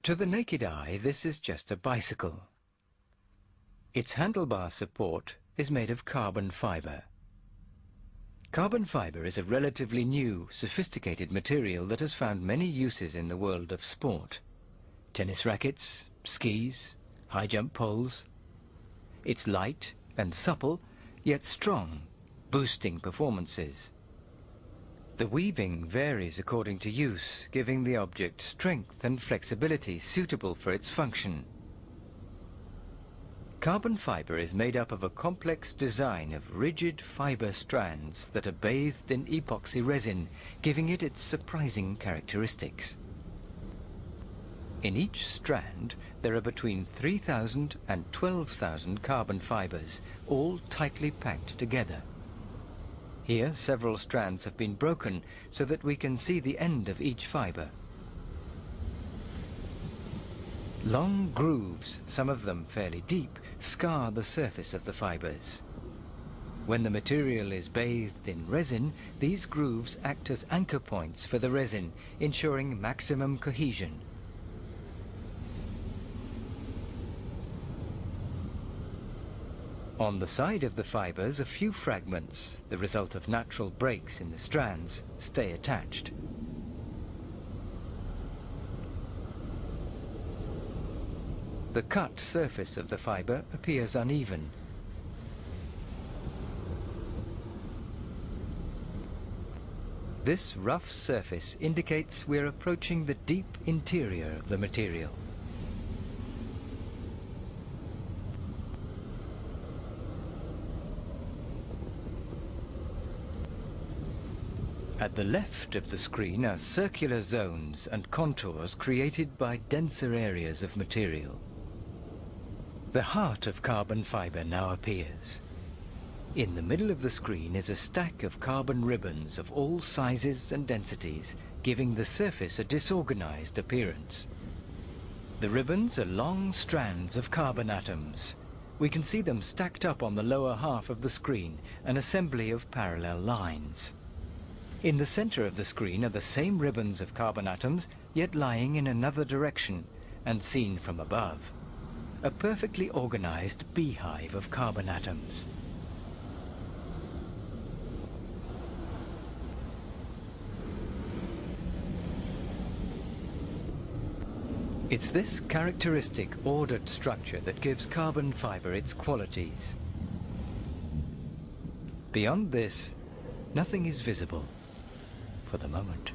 To the naked eye, this is just a bicycle. Its handlebar support is made of carbon fiber. Carbon fiber is a relatively new, sophisticated material that has found many uses in the world of sport. Tennis rackets, skis, high jump poles. It's light and supple, yet strong, boosting performances. The weaving varies according to use, giving the object strength and flexibility suitable for its function. Carbon fiber is made up of a complex design of rigid fiber strands that are bathed in epoxy resin, giving it its surprising characteristics. In each strand, there are between 3,000 and 12,000 carbon fibers, all tightly packed together. Here, several strands have been broken so that we can see the end of each fiber. Long grooves, some of them fairly deep, scar the surface of the fibers. When the material is bathed in resin, these grooves act as anchor points for the resin, ensuring maximum cohesion. On the side of the fibers, a few fragments, the result of natural breaks in the strands, stay attached. The cut surface of the fiber appears uneven. This rough surface indicates we're approaching the deep interior of the material. At the left of the screen are circular zones and contours created by denser areas of material. The heart of carbon fiber now appears. In the middle of the screen is a stack of carbon ribbons of all sizes and densities, giving the surface a disorganized appearance. The ribbons are long strands of carbon atoms. We can see them stacked up on the lower half of the screen, an assembly of parallel lines. In the center of the screen are the same ribbons of carbon atoms, yet lying in another direction and seen from above. A perfectly organized beehive of carbon atoms. It's this characteristic ordered structure that gives carbon fiber its qualities. Beyond this, nothing is visible for the moment.